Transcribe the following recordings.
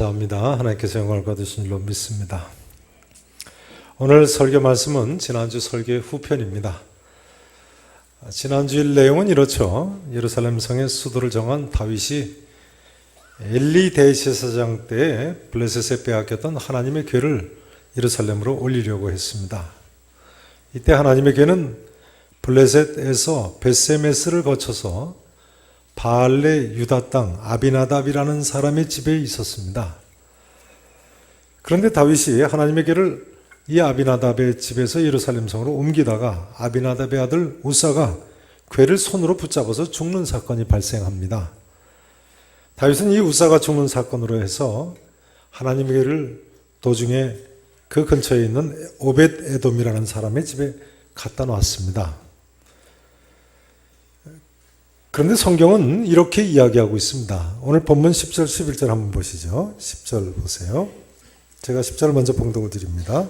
감사합니다. 하나님께서 영광을 받으신 줄로 믿습니다. 오늘 설교 말씀은 지난주 설교의 후편입니다. 지난주일 내용은 이렇죠. 예루살렘 성의 수도를 정한 다윗이 엘리 대제사장 때에 블레셋에 빼앗겼던 하나님의 궤를 예루살렘으로 올리려고 했습니다. 이때 하나님의 궤는 블레셋에서 베세메스를 거쳐서 바알레 유다 땅 아비나답이라는 사람의 집에 있었습니다. 그런데 다윗이 하나님의 궤를 이 아비나답의 집에서 예루살렘 성으로 옮기다가 아비나답의 아들 우사가 궤를 손으로 붙잡아서 죽는 사건이 발생합니다. 다윗은 이 우사가 죽는 사건으로 해서 하나님의 궤를 도중에 그 근처에 있는 오벳 에돔이라는 사람의 집에 갖다 놨습니다. 그런데 성경은 이렇게 이야기하고 있습니다. 오늘 본문 10절, 11절 한번 보시죠. 10절 보세요. 제가 10절을 먼저 봉독을 드립니다.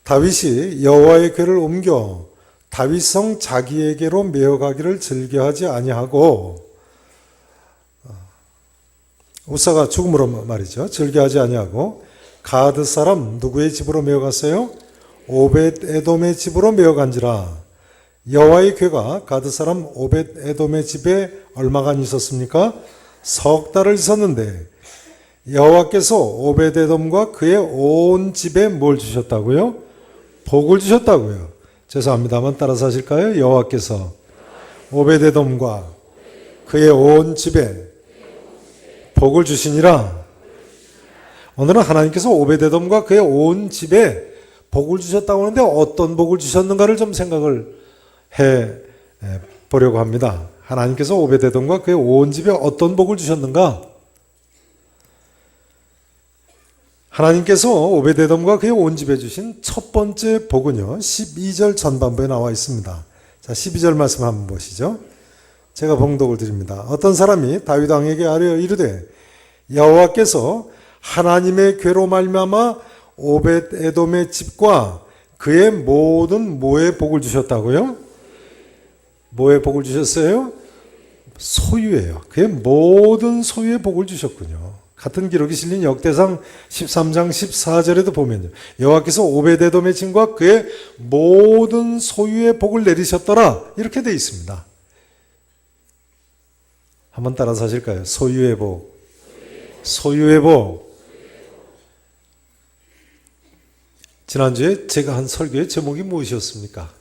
다윗이 여호와의 궤를 옮겨 다윗성 자기에게로 메어가기를 즐겨하지 아니하고, 우사가 죽음으로 말이죠. 즐겨하지 아니하고 가드 사람 누구의 집으로 메어갔어요? 오벳 에돔의 집으로 메어간지라. 여호와의 궤가 가드 사람 오벳 에돔의 집에 얼마간 있었습니까? 석 달을 있었는데 여호와께서 오벳 에돔과 그의 온 집에 뭘 주셨다고요? 복을 주셨다고요. 죄송합니다만 따라서 하실까요? 여호와께서 오벳 에돔과 그의 온 집에 복을 주시니라. 오늘은 하나님께서 오벳 에돔과 그의 온 집에 복을 주셨다고 하는데 어떤 복을 주셨는가를 좀 생각을 해 보려고 합니다. 하나님께서 오벳 에돔과 그의 온 집에 어떤 복을 주셨는가? 하나님께서 오벳 에돔과 그의 온 집에 주신 첫 번째 복은요, 12절 전반부에 나와 있습니다. 자, 12절 말씀 한번 보시죠. 제가 봉독을 드립니다. 어떤 사람이 다윗 왕에게 아뢰어 이르되 여호와께서 하나님의 궤로 말미암아 오벳 에돔의 집과 그의 모든 뭐의 복을 주셨다고요? 뭐의 복을 주셨어요? 소유예요. 그의 모든 소유의 복을 주셨군요. 같은 기록이 실린 역대상 13장 14절에도 보면요, 여호와께서 오벳 에돔의 집과 그의 모든 소유의 복을 내리셨더라, 이렇게 되어 있습니다. 한번 따라서 하실까요? 소유의 복, 소유의 복. 지난주에 제가 한 설교의 제목이 무엇이었습니까?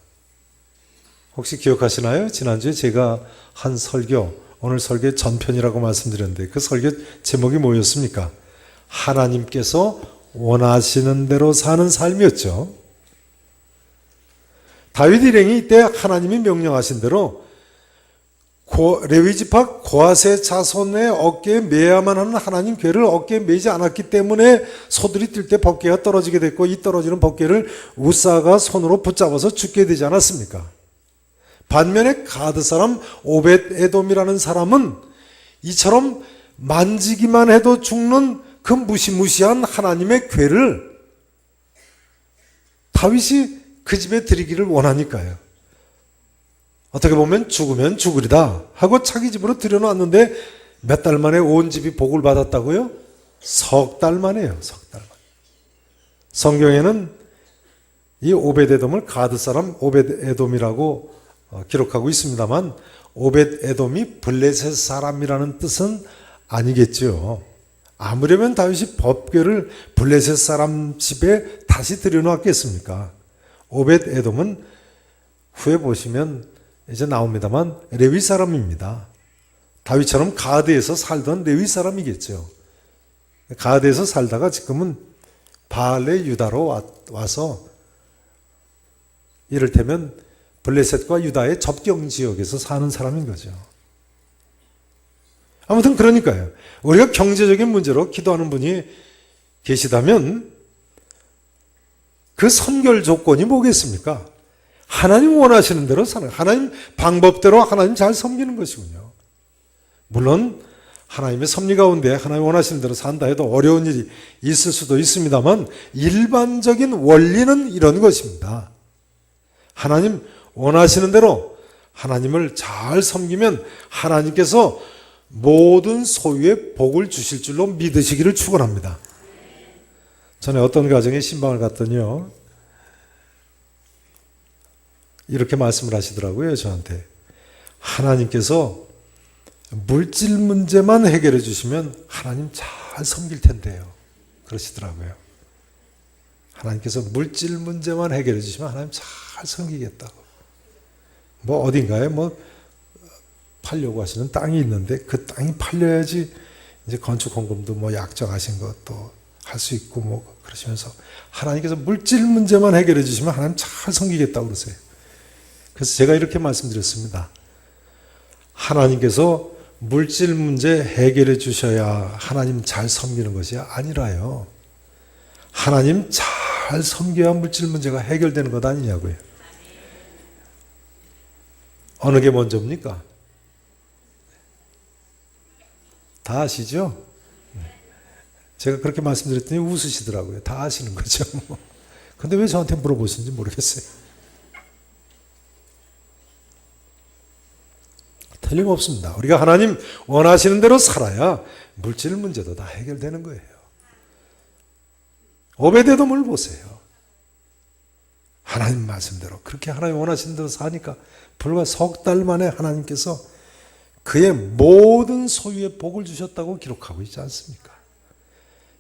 혹시 기억하시나요? 지난주에 제가 한 설교, 오늘 설교의 전편이라고 말씀드렸는데 그 설교 제목이 뭐였습니까? 하나님께서 원하시는 대로 사는 삶이었죠. 다윗 일행이 이때 하나님이 명령하신 대로 레위지파 고핫의 자손의 어깨에 매야만 하는 하나님 궤를 어깨에 매지 않았기 때문에 소들이 뛸 때 법궤가 떨어지게 됐고, 이 떨어지는 법궤를 우사가 손으로 붙잡아서 죽게 되지 않았습니까? 반면에 가드 사람 오벳 에돔이라는 사람은 이처럼 만지기만 해도 죽는 그 무시무시한 하나님의 궤를 다윗이 그 집에 드리기를 원하니까요. 어떻게 보면 죽으면 죽으리다 하고 자기 집으로 들여놨는데 몇 달 만에 온 집이 복을 받았다고요? 석 달 만에요. 석 달 만. 성경에는 이 오벳 에돔을 가드 사람 오벳 에돔이라고 기록하고 있습니다만, 오벳 에돔이 블레셋 사람이라는 뜻은 아니겠죠. 아무려면 다윗이 법궤를 블레셋 사람 집에 다시 들여놓았겠습니까? 오벳 에돔은 후에 보시면 이제 나옵니다만 레위 사람입니다. 다윗처럼 가드에서 살던 레위 사람이겠죠. 가드에서 살다가 지금은 바알레 유다로 와서 이를테면 블레셋과 유다의 접경 지역에서 사는 사람인 거죠. 아무튼 그러니까요, 우리가 경제적인 문제로 기도하는 분이 계시다면 그 선결 조건이 뭐겠습니까? 하나님 원하시는 대로 사는, 하나님 방법대로 하나님 잘 섬기는 것이군요. 물론 하나님의 섭리 가운데 하나님 원하시는 대로 산다 해도 어려운 일이 있을 수도 있습니다만 일반적인 원리는 이런 것입니다. 하나님 원하시는 대로 하나님을 잘 섬기면 하나님께서 모든 소유의 복을 주실 줄로 믿으시기를 축원합니다. 전에 어떤 가정에 신방을 갔더니요, 이렇게 말씀을 하시더라고요. 저한테 하나님께서 물질 문제만 해결해 주시면 하나님 잘 섬길 텐데요, 그러시더라고요. 하나님께서 물질 문제만 해결해 주시면 하나님 잘 섬기겠다고. 뭐 어딘가에 뭐 팔려고 하시는 땅이 있는데 그 땅이 팔려야지 이제 건축 헌금도 뭐 약정하신 것도 할 수 있고 뭐 그러시면서 하나님께서 물질 문제만 해결해 주시면 하나님 잘 섬기겠다고 그러세요. 그래서 제가 이렇게 말씀드렸습니다. 하나님께서 물질 문제 해결해 주셔야 하나님 잘 섬기는 것이 아니라요, 하나님 잘 섬겨야 물질 문제가 해결되는 것 아니냐고요. 어느 게 먼저입니까? 다 아시죠? 제가 그렇게 말씀드렸더니 웃으시더라고요. 다 아시는 거죠. 근데 왜 저한테 물어보시는지 모르겠어요. 틀림없습니다. 우리가 하나님 원하시는 대로 살아야 물질 문제도 다 해결되는 거예요. 오베데돔을 보세요. 하나님 말씀대로 그렇게 하나님 원하시는 대로 사니까 불과 석 달 만에 하나님께서 그의 모든 소유의 복을 주셨다고 기록하고 있지 않습니까?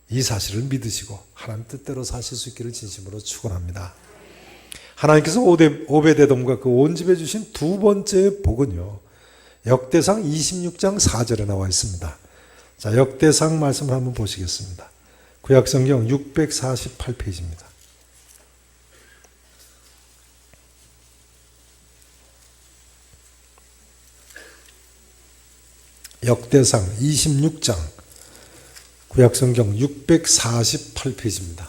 이 사실을 믿으시고 하나님 뜻대로 사실 수 있기를 진심으로 축원합니다. 하나님께서 오베데돔과 그 온 집에 주신 두 번째 복은요, 역대상 26장 4절에 나와 있습니다. 자, 역대상 말씀을 한번 보시겠습니다. 구약성경 648페이지입니다. 역대상 26장 구약성경 648페이지입니다.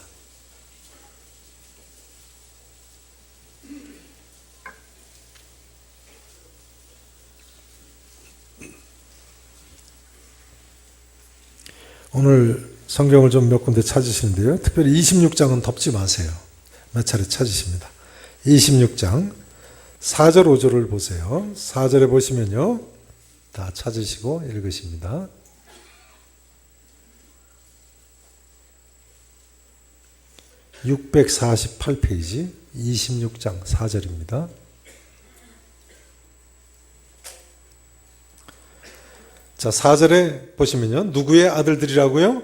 오늘 성경을 좀 몇 군데 찾으시는데요, 특별히 26장은 덮지 마세요. 몇 차례 찾으십니다. 26장 4절 5절을 보세요. 4절에 보시면요, 다 찾으시고 읽으십니다. (648페이지) 26장 4절입니다. 자, 4절에 보시면요, 누구의 아들들이라고요?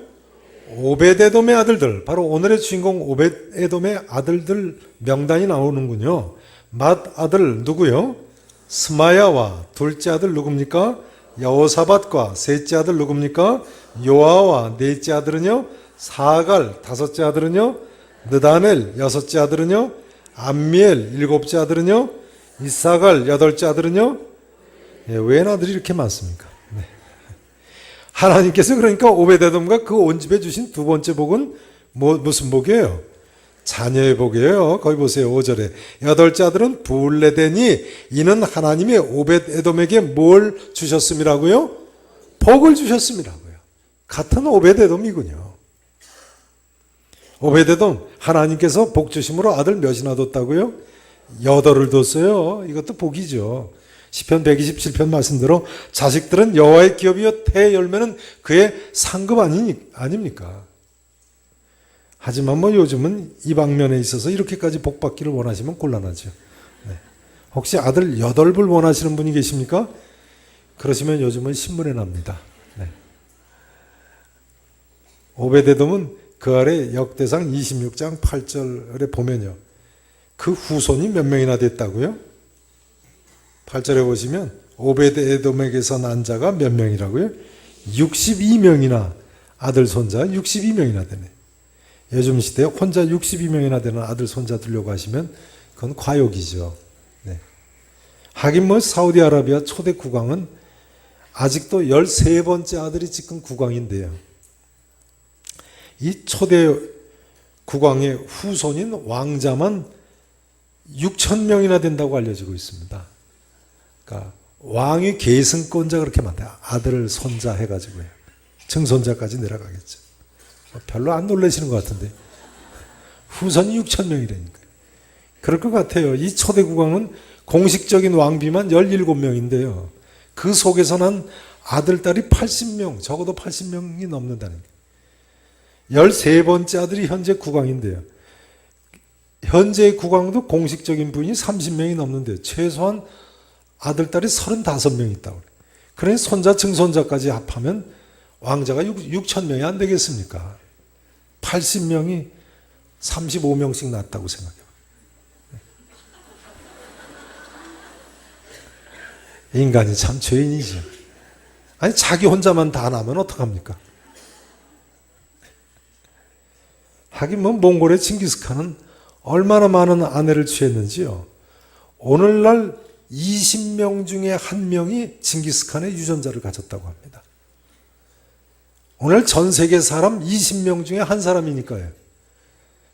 오베데돔의 아들들. 바로 오늘의 주인공 오베데돔의 아들들 명단이 나오는군요. 맏 아들 누구요? 스마야와 둘째 아들 누굽니까? 여호사밧과 셋째 아들 누굽니까? 요아와 넷째 아들은요? 사갈 다섯째 아들은요? 느다넬 여섯째 아들은요? 암미엘 일곱째 아들은요? 이사갈 여덟째 아들은요? 왜 아들이 이렇게 많습니까? 네. 하나님께서 그러니까 오베데돔과 그 온 집에 주신 두 번째 복은 무슨 복이에요? 자녀의 복이에요. 거기 보세요. 5절에 여덟째 아들은 블레데니, 이는 하나님의 오벳에돔에게 뭘 주셨음이라고요? 복을 주셨음이라고요. 같은 오벳에돔이군요. 오베데돔, 하나님께서 복 주심으로 아들 몇이나 뒀다고요? 8을 뒀어요. 이것도 복이죠. 시편 127편 말씀대로 자식들은 여호와의 기업이요 태의 열매는 그의 상급 아닙니까? 하지만 뭐 요즘은 이 방면에 있어서 이렇게까지 복 받기를 원하시면 곤란하죠. 네. 혹시 아들 8을 원하시는 분이 계십니까? 그러시면 요즘은 신문에 납니다. 네. 오베데돔은 그 아래 역대상 26장 8절에 보면요, 그 후손이 몇 명이나 됐다고요? 8절에 보시면 오베데돔에게서 난 자가 몇 명이라고요? 62명이나 아들 손자 62명이나 되네. 요즘 시대에 혼자 62명이나 되는 아들 손자 두려고 하시면 그건 과욕이죠. 네. 하긴 뭐 사우디아라비아 초대 국왕은 아직도 13번째 아들이 지금 국왕인데요, 이 초대 국왕의 후손인 왕자만 6,000명이나 된다고 알려지고 있습니다. 그러니까 왕의 계승권자가 그렇게 많다. 아들, 손자 해가지고요. 증손자까지 내려가겠죠. 별로 안 놀라시는 것 같은데 후손이 6,000명이라니까요. 그럴 것 같아요. 이 초대 국왕은 공식적인 왕비만 17명인데요. 그 속에서 난 아들, 딸이 80명, 적어도 80명이 넘는다는 거예요. 13번째 아들이 현재 국왕인데요. 현재 국왕도 공식적인 부인이 30명이 넘는데요. 최소한 아들, 딸이 35명이 있다고 그래요. 그러니 손자, 증손자까지 합하면 왕자가 6,000명이 안 되겠습니까? 80명이 35명씩 낳았다고 생각해요. 인간이 참 죄인이죠. 아니, 자기 혼자만 다 나면 어떡합니까? 하긴 뭐 몽골의 칭기스칸은 얼마나 많은 아내를 취했는지요. 오늘날 20명 중에 1명이 칭기스칸의 유전자를 가졌다고 합니다. 오늘 전 세계 사람 20명 중에 한 사람이니까요.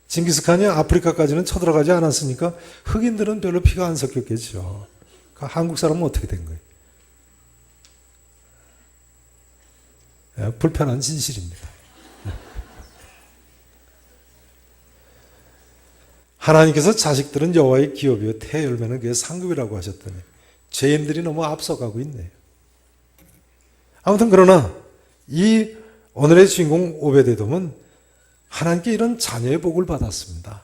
칭기스칸이 아프리카까지는 쳐들어가지 않았으니까 흑인들은 별로 피가 안 섞였겠죠. 한국 사람은 어떻게 된 거예요? 불편한 진실입니다. 하나님께서 자식들은 여호와의 기업이요 태 열매는 그의 상급이라고 하셨더니 죄인들이 너무 앞서가고 있네요. 아무튼 그러나 이 오늘의 주인공 오베데돔은 하나님께 이런 자녀의 복을 받았습니다.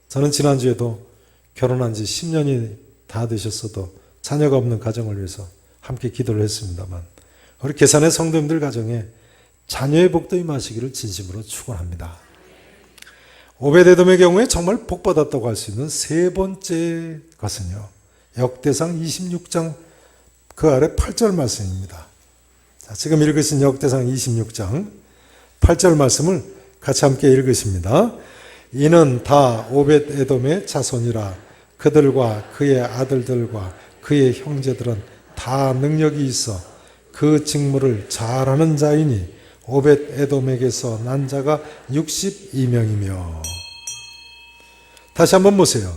저는 지난주에도 결혼한 지 10년이 다 되셨어도 자녀가 없는 가정을 위해서 함께 기도를 했습니다만 우리 계산의 성도님들 가정에 자녀의 복도 임하시기를 진심으로 축원합니다. 오베데돔의 경우에 정말 복받았다고 할 수 있는 세 번째 것은요. 역대상 26장 그 아래 8절 말씀입니다. 자, 지금 읽으신 역대상 26장 8절 말씀을 같이 함께 읽으십니다. 이는 다 오벳에돔의 자손이라 그들과 그의 아들들과 그의 형제들은 다 능력이 있어 그 직무를 잘하는 자이니 오벳에돔에게서 난 자가 62명이며. 다시 한번 보세요.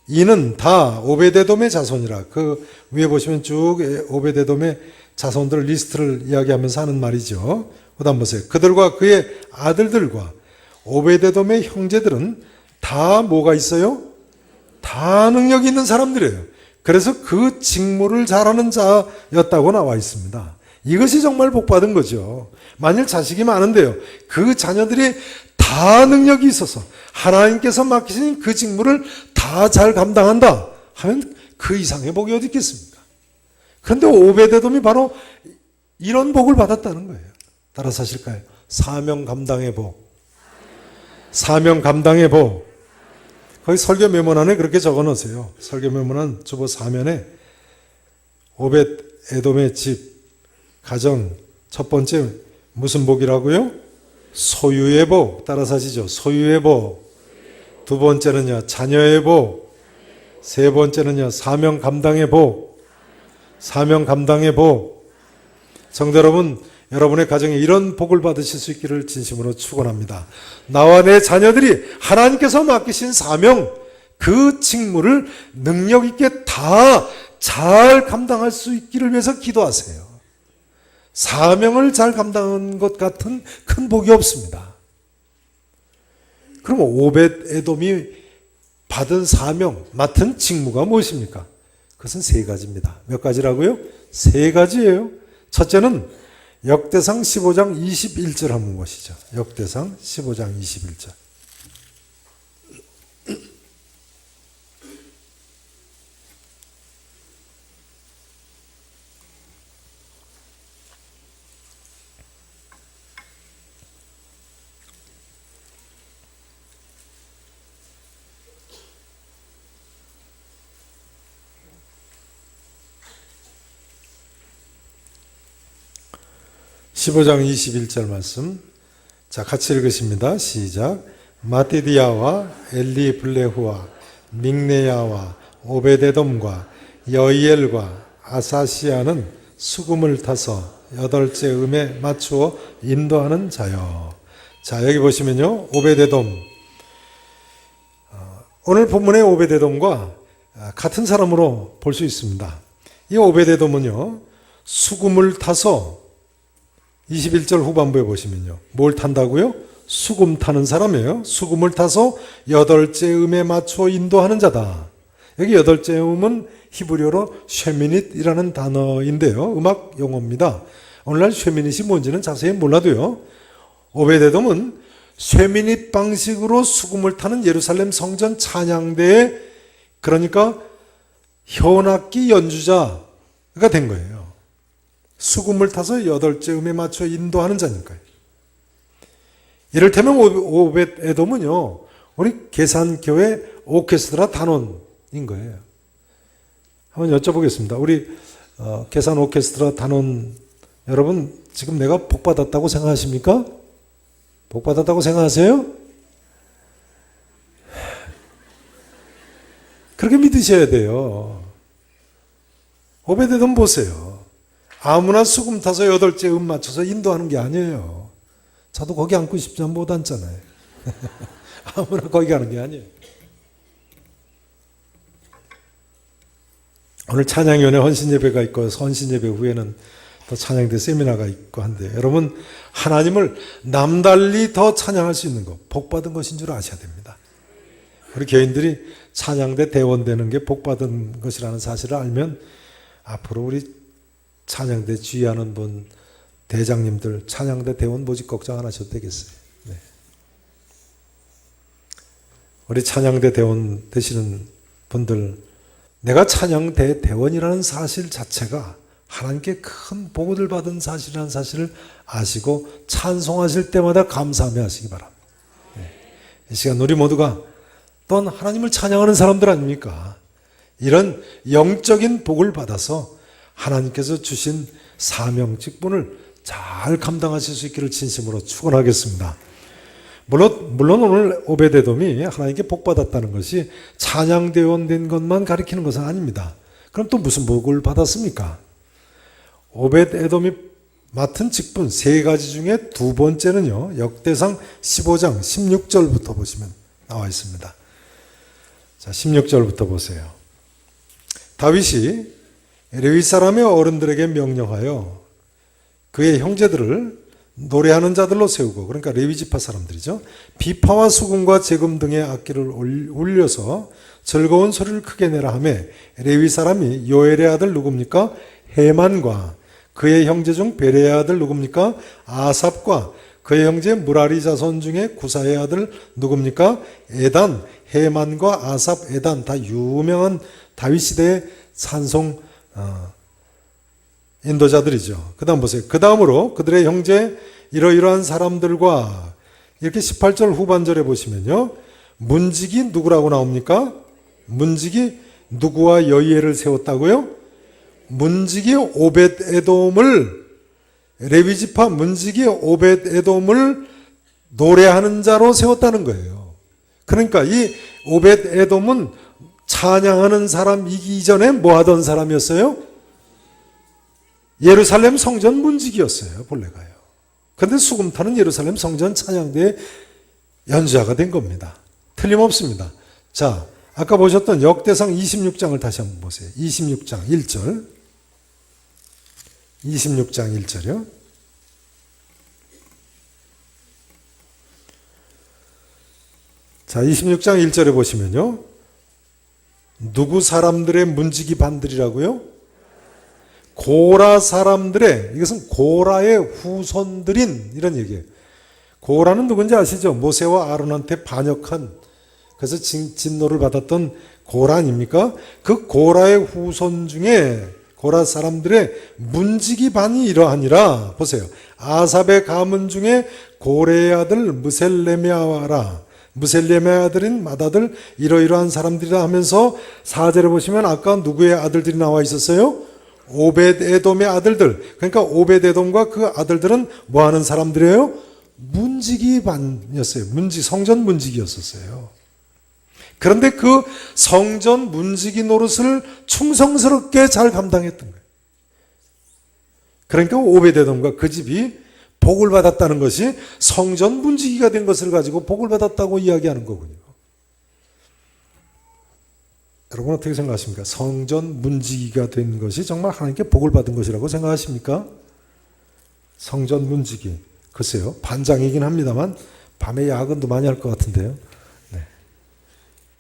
이는 다 오벳에돔의 자손이라. 그 위에 보시면 쭉 오벳에돔의 자손들 리스트를 이야기하면서 하는 말이죠. 그다음 보세요. 그들과 그의 아들들과 오벳에돔의 형제들은 다 뭐가 있어요? 다 능력이 있는 사람들이에요. 그래서 그 직무를 잘하는 자였다고 나와 있습니다. 이것이 정말 복받은 거죠. 만일 자식이 많은데요. 그 자녀들이 다 능력이 있어서 하나님께서 맡기신 그 직무를 다 잘 감당한다 하면 그 이상의 복이 어디 있겠습니까? 그런데 오베데돔이 바로 이런 복을 받았다는 거예요. 따라서 하실까요? 사명 감당의 복. 사명 감당의 복. 거기 설교 메모란에 그렇게 적어 놓으세요. 설교 메모란 주보 4면에 오벳에돔의 집 가정 첫 번째 무슨 복이라고요? 소유의 복. 따라서 하시죠. 소유의 복. 두 번째는요. 자녀의 복. 세 번째는요. 사명 감당의 복. 사명 감당의 복. 성도 여러분, 여러분의 가정에 이런 복을 받으실 수 있기를 진심으로 축원합니다. 나와 내 자녀들이 하나님께서 맡기신 사명, 그 직무를 능력 있게 다 잘 감당할 수 있기를 위해서 기도하세요. 사명을 잘 감당한 것 같은 큰 복이 없습니다. 그럼 오벳에돔이 받은 사명, 맡은 직무가 무엇입니까? 그것은 세 가지입니다. 몇 가지라고요? 세 가지예요. 첫째는 역대상 15장 21절 한번 보시죠. 역대상 15장 21절. (15장 21절) 말씀. 자, 같이 읽으십니다. 시작. 마띠디아와 엘리블레후와 믹네야와 오베데돔과 여이엘과 아사시아는 수금을 타서 8째 음에 맞추어 인도하는 자요. 자, 여기 보시면요. 오베데돔. 오늘 본문의 오베데돔과 같은 사람으로 볼 수 있습니다. 이 오베데돔은요. 수금을 타서 21절 후반부에 보시면요. 뭘 탄다고요? 수금 타는 사람이에요. 수금을 타서 8째 음에 맞춰 인도하는 자다. 여기 8째 음은 히브리어로 쉐미닛이라는 단어인데요. 음악 용어입니다. 오늘날 쉐미닛이 뭔지는 자세히 몰라도요. 오베데돔은 쉐미닛 방식으로 수금을 타는 예루살렘 성전 찬양대에 그러니까 현악기 연주자가 된 거예요. 수금을 타서 8째 음에 맞춰 인도하는 자니까요. 이를테면 오벳에돔은요, 우리 계산교회 오케스트라 단원인 거예요. 한번 여쭤보겠습니다. 우리 계산 오케스트라 단원 여러분, 지금 내가 복 받았다고 생각하십니까? 복 받았다고 생각하세요? 그렇게 믿으셔야 돼요. 오베데돔 보세요. 아무나 수금 타서 8째 음 맞춰서 인도하는 게 아니에요. 저도 거기 앉고 싶지만 못 앉잖아요. 아무나 거기 가는 게 아니에요. 오늘 찬양위원회 헌신예배가 있고 헌신예배 후에는 또 찬양대 세미나가 있고 한데 여러분 하나님을 남달리 더 찬양할 수 있는 것 복받은 것인 줄 아셔야 됩니다. 우리 교인들이 찬양대 대원 되는 게 복받은 것이라는 사실을 알면 앞으로 우리 찬양대 지휘하는 분 대장님들 찬양대 대원 모집 걱정 안 하셔도 되겠어요. 네. 우리 찬양대 대원 되시는 분들 내가 찬양대 대원이라는 사실 자체가 하나님께 큰 복을 받은 사실이라는 사실을 아시고 찬송하실 때마다 감사하며 하시기 바랍니다. 네. 이 시간 우리 모두가 또한 하나님을 찬양하는 사람들 아닙니까? 이런 영적인 복을 받아서 하나님께서 주신 사명 직분을 잘 감당하실 수 있기를 진심으로 축원하겠습니다. 물론 오늘 오베데돔이 하나님께 복 받았다는 것이 찬양대원 된 것만 가리키는 것은 아닙니다. 그럼 또 무슨 복을 받았습니까? 오벳에돔이 맡은 직분 3가지 중에 2번째는요. 역대상 15장 16절부터 보시면 나와 있습니다. 자, 16절부터 보세요. 다윗이 레위 사람의 어른들에게 명령하여 그의 형제들을 노래하는 자들로 세우고 그러니까 레위 지파 사람들이죠. 비파와 수금과 제금 등의 악기를 울려서 즐거운 소리를 크게 내라 하며 레위 사람이 요엘의 아들 누굽니까? 헤만과 그의 형제 중 베레의 아들 누굽니까? 아삽과 그의 형제 무라리 자손 중에 구사의 아들 누굽니까? 에단, 헤만과 아삽, 에단 다 유명한 다윗 시대의 찬송 인도자들이죠. 그 다음 보세요. 그 다음으로 그들의 형제 이러이러한 사람들과 이렇게 18절 후반절에 보시면요. 문직이 누구라고 나옵니까? 문직이 누구와 여이엘을 세웠다고요? 문직이 오벳에돔을 레위지파 문직이 오벳에돔을 노래하는 자로 세웠다는 거예요. 그러니까 이 오벳에돔은 찬양하는 사람이기 이전에 뭐 하던 사람이었어요? 예루살렘 성전 문직이었어요. 본래가요. 그런데 수금 타는 예루살렘 성전 찬양대의 연주자가 된 겁니다. 틀림없습니다. 자, 아까 보셨던 역대상 26장을 다시 한번 보세요. 26장 1절 26장 1절이요. 자, 26장 1절에 보시면요. 누구 사람들의 문지기 반들이라고요? 고라 사람들의, 이것은 고라의 후손들인 이런 얘기예요. 고라는 누군지 아시죠? 모세와 아론한테 반역한, 그래서 진노를 받았던 고라 아닙니까? 그 고라의 후손 중에 고라 사람들의 문지기 반이 이러하니라. 보세요. 아삽의 가문 중에 고레의 아들 무셀레메아라. 무셀레메 아들인 맏아들 이러이러한 사람들이라 하면서 4절에 보시면 아까 누구의 아들들이 나와 있었어요? 오벳에돔의 아들들. 그러니까 오벳에돔과 그 아들들은 뭐 하는 사람들이에요? 문지기 반이었어요. 성전 문지기였었어요. 그런데 그 성전 문지기 노릇을 충성스럽게 잘 감당했던 거예요. 그러니까 오벳에돔과 그 집이 복을 받았다는 것이 성전 문지기가 된 것을 가지고 복을 받았다고 이야기하는 거군요. 여러분 어떻게 생각하십니까? 성전 문지기가 된 것이 정말 하나님께 복을 받은 것이라고 생각하십니까? 성전 문지기. 글쎄요. 반장이긴 합니다만 밤에 야근도 많이 할 것 같은데요. 네.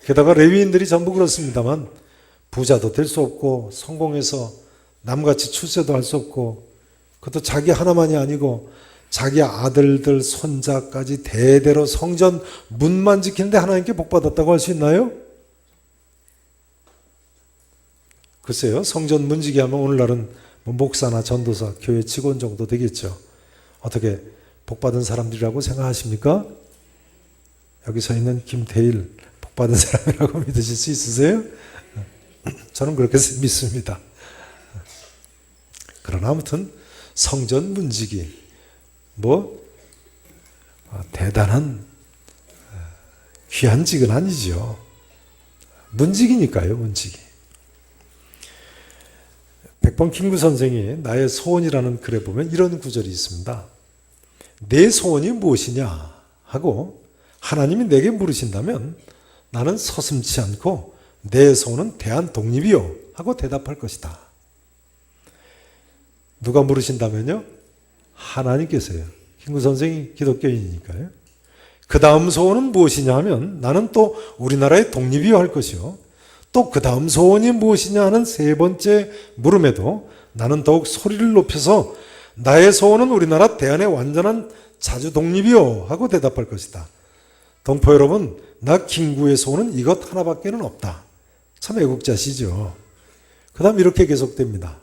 게다가 레위인들이 전부 그렇습니다만 부자도 될 수 없고 성공해서 남같이 출세도 할 수 없고 그것도 자기 하나만이 아니고 자기 아들들 손자까지 대대로 성전 문만 지키는데 하나님께 복받았다고 할 수 있나요? 글쎄요. 성전 문 지기 하면 오늘날은 뭐 목사나 전도사, 교회 직원 정도 되겠죠. 어떻게 복받은 사람들이라고 생각하십니까? 여기 서 있는 김태일 복받은 사람이라고 믿으실 수 있으세요? 저는 그렇게 믿습니다. 그러나 아무튼 성전 문지기 대단한 귀한 직은 아니죠. 문지기니까요. 문지기. 백범 킹구 선생이 나의 소원이라는 글에 보면 이런 구절이 있습니다. 내 소원이 무엇이냐 하고 하나님이 내게 물으신다면 나는 서슴지 않고 내 소원은 대한 독립이요 하고 대답할 것이다. 누가 물으신다면요? 하나님께서요. 킹구 선생이 기독교인이니까요. 그 다음 소원은 무엇이냐 하면 나는 또 우리나라의 독립이요 할 것이요. 또 그 다음 소원이 무엇이냐 하는 세 번째 물음에도 나는 더욱 소리를 높여서 나의 소원은 우리나라 대한의 완전한 자주 독립이요 하고 대답할 것이다. 동포 여러분, 나 킹구의 소원은 이것 하나밖에는 없다. 참 애국자시죠. 그 다음 이렇게 계속됩니다.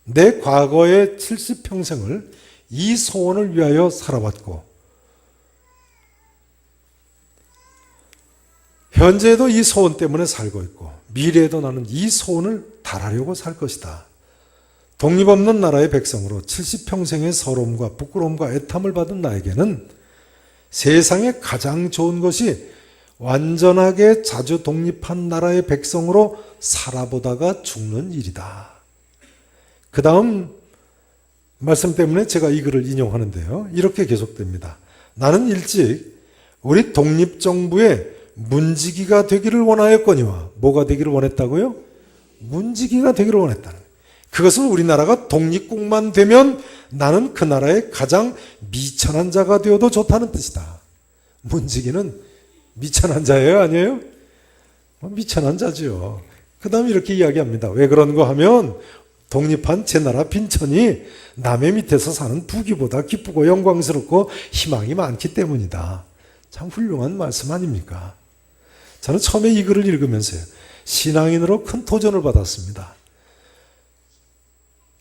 내 과거의 70평생을 이 소원을 위하여 살아왔고 현재에도 이 소원 때문에 살고 있고 미래에도 나는 이 소원을 달하려고 살 것이다. 독립 없는 나라의 백성으로 70평생의 서러움과 부끄러움과 애탐을 받은 나에게는 세상에 가장 좋은 것이 완전하게 자주 독립한 나라의 백성으로 살아보다가 죽는 일이다. 그 다음 말씀 때문에 제가 이 글을 인용하는데요. 이렇게 계속됩니다. 나는 일찍 우리 독립정부의 문지기가 되기를 원하였거니와 뭐가 되기를 원했다고요? 문지기가 되기를 원했다는 거예요. 그것은 우리나라가 독립국만 되면 나는 그 나라의 가장 미천한 자가 되어도 좋다는 뜻이다. 문지기는 미천한 자예요? 아니에요? 미천한 자지요. 그 다음에 이렇게 이야기합니다. 왜 그런가 하면 독립한 제 나라 빈천이 남의 밑에서 사는 부귀보다 기쁘고 영광스럽고 희망이 많기 때문이다. 참 훌륭한 말씀 아닙니까? 저는 처음에 이 글을 읽으면서요. 신앙인으로 큰 도전을 받았습니다.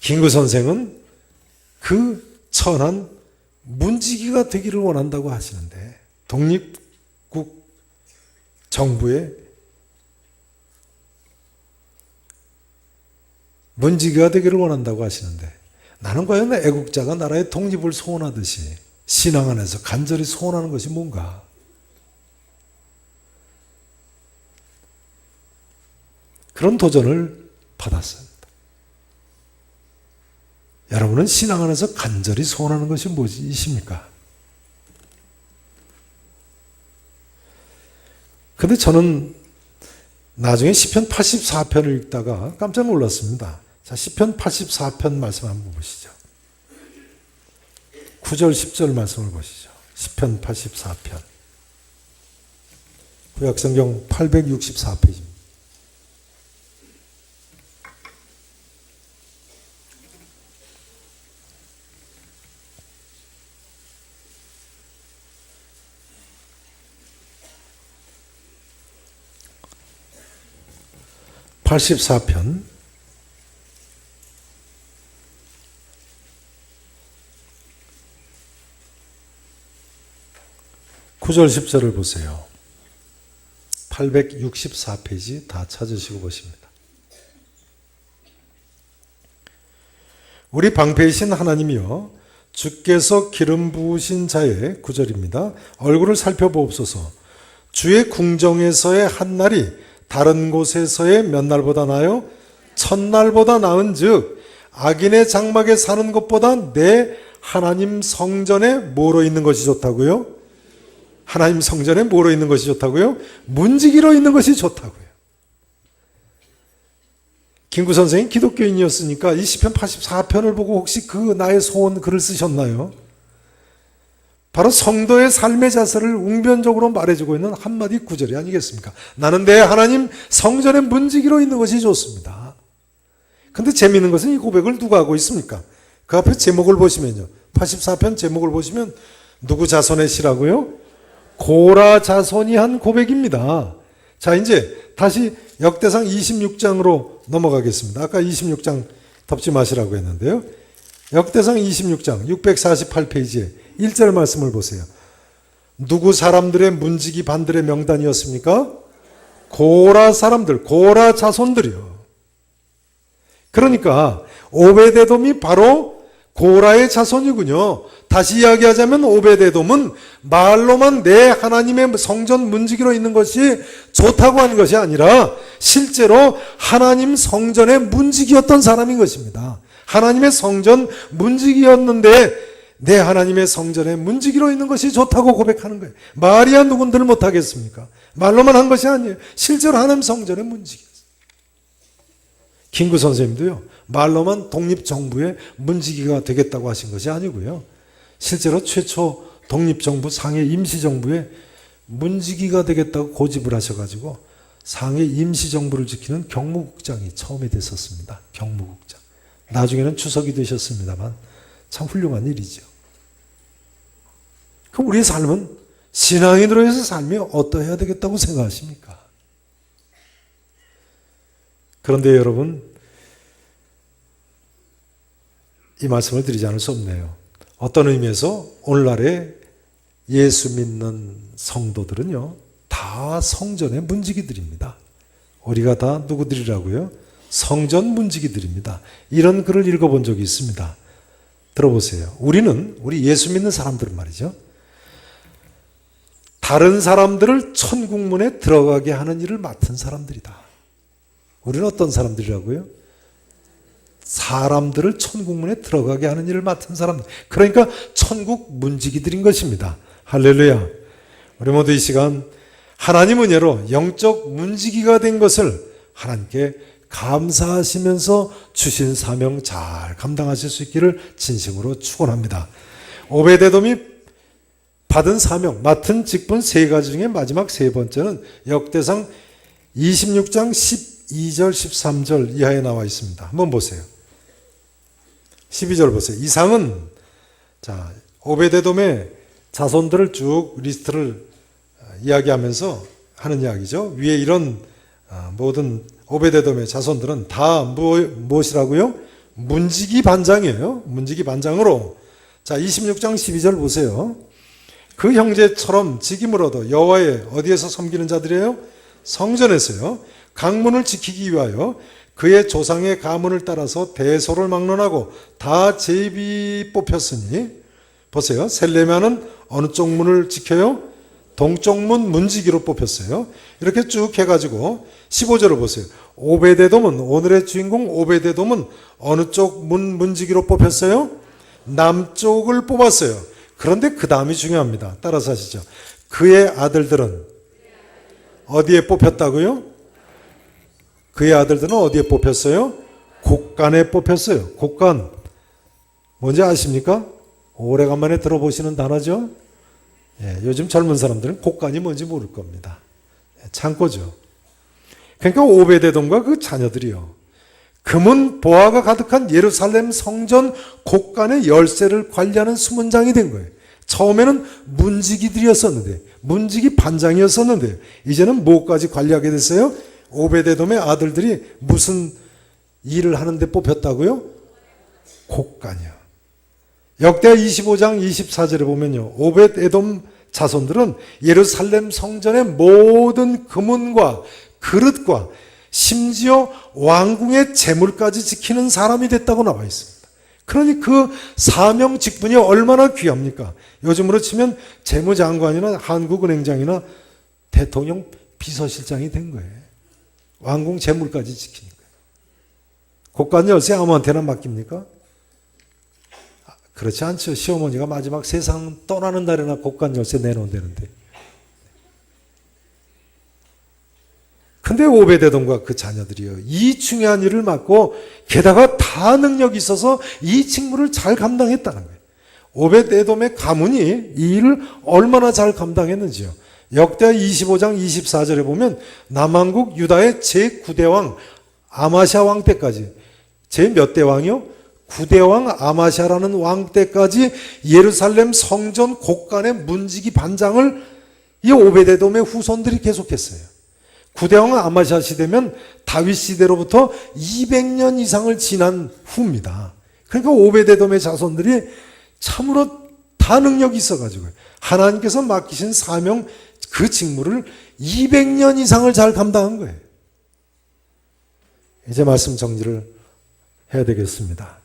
킹구 선생은 그 천한 문지기가 되기를 원한다고 하시는데 독립국 정부의 문지기가 되기를 원한다고 하시는데 나는 과연 애국자가 나라의 독립을 소원하듯이 신앙 안에서 간절히 소원하는 것이 뭔가? 그런 도전을 받았습니다. 여러분은 신앙 안에서 간절히 소원하는 것이 무엇이십니까? 근데 저는 나중에 시편 84편을 읽다가 깜짝 놀랐습니다. 자, 시편 84편 말씀 한번 보시죠. 9절 10절 말씀을 보시죠. 시편 84편. 구약성경 864페이지입니다. (84편) 9절 10절을 보세요. 864페이지 다 찾으시고 보십니다. 우리 방패이신 하나님이여 주께서 기름 부으신 자의 9절입니다. 얼굴을 살펴보옵소서. 주의 궁정에서의 한 날이 다른 곳에서의 몇 날보다 나아요? 첫날보다 나은 즉 악인의 장막에 사는 것보다 내 하나님 성전에 뭐로 있는 것이 좋다고요? 하나님 성전에 뭐로 있는 것이 좋다고요? 문지기로 있는 것이 좋다고요. 김구 선생이 기독교인이었으니까 이 시편 84편을 보고 혹시 그 나의 소원 글을 쓰셨나요? 바로 성도의 삶의 자세를 웅변적으로 말해주고 있는 한마디 구절이 아니겠습니까? 나는 내 하나님 성전의 문지기로 있는 것이 좋습니다. 근데 재미있는 것은 이 고백을 누가 하고 있습니까? 그 앞에 제목을 보시면요. 84편 제목을 보시면 누구 자손의 시라고요? 고라 자손이 한 고백입니다. 자, 이제 다시 역대상 26장으로 넘어가겠습니다. 아까 26장 덮지 마시라고 했는데요. 역대상 26장 648페이지에 1절 말씀을 보세요. 누구 사람들의 문지기 반들의 명단이었습니까? 고라 사람들, 고라 자손들이요. 그러니까 오베데돔이 바로 고라의 자손이군요. 다시 이야기하자면 오베데돔은 말로만 내 하나님의 성전 문지기로 있는 것이 좋다고 하는 것이 아니라 실제로 하나님 성전의 문지기였던 사람인 것입니다. 하나님의 성전 문지기였는데 내 하나님의 성전에 문지기로 있는 것이 좋다고 고백하는 거예요. 말이야 누군들 못하겠습니까? 말로만 한 것이 아니에요. 실제로 하나님 성전의 문지기였어요. 김구 선생님도요. 말로만 독립정부의 문지기가 되겠다고 하신 것이 아니고요. 실제로 최초 독립정부 상해 임시정부의 문지기가 되겠다고 고집을 하셔가지고 상해 임시정부를 지키는 경무국장이 처음에 됐었습니다. 경무국장. 나중에는 추석이 되셨습니다만 참 훌륭한 일이죠. 그럼 우리의 삶은 신앙인으로 해서 삶이 어떠해야 되겠다고 생각하십니까? 그런데 여러분, 이 말씀을 드리지 않을 수 없네요. 어떤 의미에서 오늘날의 예수 믿는 성도들은요, 다 성전의 문지기들입니다. 우리가 다 누구들이라고요? 성전 문지기들입니다. 이런 글을 읽어본 적이 있습니다. 들어보세요. 우리 예수 믿는 사람들은 말이죠. 다른 사람들을 천국문에 들어가게 하는 일을 맡은 사람들이다. 우리는 어떤 사람들이라고요? 사람들을 천국문에 들어가게 하는 일을 맡은 사람들. 그러니까 천국 문지기들인 것입니다. 할렐루야. 우리 모두 이 시간 하나님 은혜로 영적 문지기가 된 것을 하나님께 감사하시면서 주신 사명 잘 감당하실 수 있기를 진심으로 축원합니다. 오베데돔이 받은 사명, 맡은 직분 세 가지 중에 마지막 세 번째는 역대상 26장 12절 13절 이하에 나와 있습니다. 한번 보세요. 12절 보세요. 이상은 자 오베데돔의 자손들을 쭉 리스트를 이야기하면서 하는 이야기죠. 위에 이런 모든 오베데돔의 자손들은 다 무엇이라고요? 문지기 반장이에요. 문지기 반장으로. 자 26장 12절 보세요. 그 형제처럼 직임으로도 여호와의 어디에서 섬기는 자들이에요? 성전에서요. 강문을 지키기 위하여 그의 조상의 가문을 따라서 대소를 막론하고 다 제비 뽑혔으니 보세요. 셀레미아는 어느 쪽 문을 지켜요? 동쪽 문 문지기로 뽑혔어요. 이렇게 쭉 해가지고 15절을 보세요. 오베데돔은 오늘의 주인공 오베데돔은 어느 쪽 문지기로 뽑혔어요? 남쪽을 뽑았어요. 그런데 그 다음이 중요합니다. 따라서 하시죠. 그의 아들들은 어디에 뽑혔다고요? 그의 아들들은 어디에 뽑혔어요? 곡간에 뽑혔어요. 곡간. 뭔지 아십니까? 오래간만에 들어보시는 단어죠? 예, 요즘 젊은 사람들은 곡간이 뭔지 모를 겁니다. 창고죠. 그러니까 오베데돔과 그 자녀들이요. 금은 보화가 가득한 예루살렘 성전 곡간의 열쇠를 관리하는 수문장이 된 거예요. 처음에는 문지기들이었었는데, 문지기 반장이었었는데, 이제는 뭐까지 관리하게 됐어요? 오베데돔의 아들들이 무슨 일을 하는데 뽑혔다고요? 곡간이요. 역대하 25장 24절에 보면요. 오벳에돔 자손들은 예루살렘 성전의 모든 금은과 그릇과 심지어 왕궁의 재물까지 지키는 사람이 됐다고 나와 있습니다. 그러니 그 사명 직분이 얼마나 귀합니까? 요즘으로 치면 재무장관이나 한국은행장이나 대통령 비서실장이 된 거예요. 왕궁 재물까지 지키는 거예요. 곡간 열쇠 아무한테나 맡깁니까? 그렇지 않죠. 시어머니가 마지막 세상 떠나는 날에나 곡간 열쇠 내놓는다는데. 근데 오베데돔과 그 자녀들이요. 이 중요한 일을 맡고 게다가 다 능력이 있어서 이 직무를 잘 감당했다는 거예요. 오벳 에돔의 가문이 이 일을 얼마나 잘 감당했는지요. 역대하 25장 24절에 보면 남왕국 유다의 제9대 왕 아마샤 왕 때까지, 제 몇 대 왕이요? 9대 왕 아마샤라는 왕 때까지 예루살렘 성전 곳간의 문지기 반장을 이 오벳 에돔의 후손들이 계속했어요. 9대 왕 아마샤 시대면 다윗 시대로부터 200년 이상을 지난 후입니다. 그러니까 오벳 에돔의 자손들이 참으로 다 능력이 있어가지고 하나님께서 맡기신 사명, 그 직무를 200년 이상을 잘 감당한 거예요. 이제 말씀 정리를 해야 되겠습니다.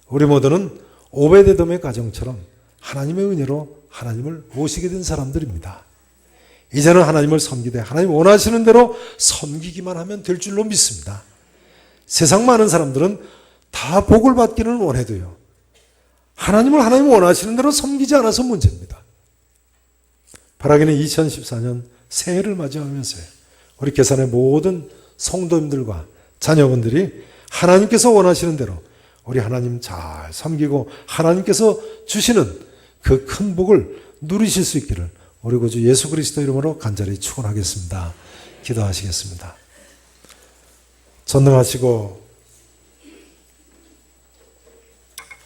우리 모두는 오벳 에돔의 가정처럼 하나님의 은혜로 하나님을 모시게 된 사람들입니다. 이제는 하나님을 섬기되 하나님 원하시는 대로 섬기기만 하면 될 줄로 믿습니다. 세상 많은 사람들은 다 복을 받기는 원해도요, 하나님 원하시는 대로 섬기지 않아서 문제입니다. 바라기는 2014년 새해를 맞이하면서요, 우리 계산의 모든 성도님들과 자녀분들이 하나님께서 원하시는 대로 우리 하나님 잘 섬기고 하나님께서 주시는 그 큰 복을 누리실 수 있기를 우리 구주 예수 그리스도 이름으로 간절히 축원하겠습니다. 기도하시겠습니다. 전능하시고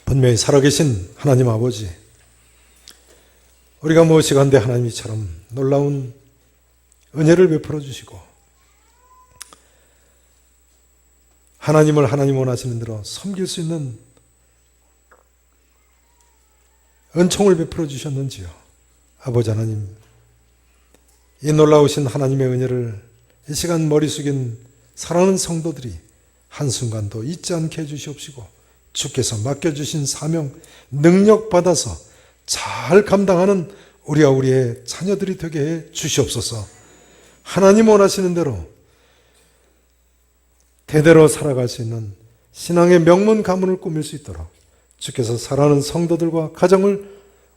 분명히 살아계신 하나님 아버지, 우리가 무엇이간데 하나님이처럼 놀라운 은혜를 베풀어 주시고 하나님을 하나님 원하시는 대로 섬길 수 있는 은총을 베풀어 주셨는지요. 아버지 하나님, 이 놀라우신 하나님의 은혜를 이 시간 머리 숙인 사랑하는 성도들이 한순간도 잊지 않게 해주시옵시고 주께서 맡겨주신 사명, 능력 받아서 잘 감당하는 우리와 우리의 자녀들이 되게 해 주시옵소서. 하나님 원하시는 대로 대대로 살아갈 수 있는 신앙의 명문 가문을 꾸밀 수 있도록 주께서 사랑하는 성도들과 가정을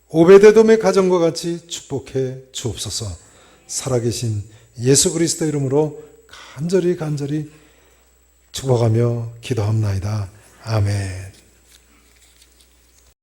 오벳 에돔의 가정과 같이 축복해 주옵소서. 살아계신 예수 그리스도 이름으로 간절히 축복하며 기도합나이다. 아멘.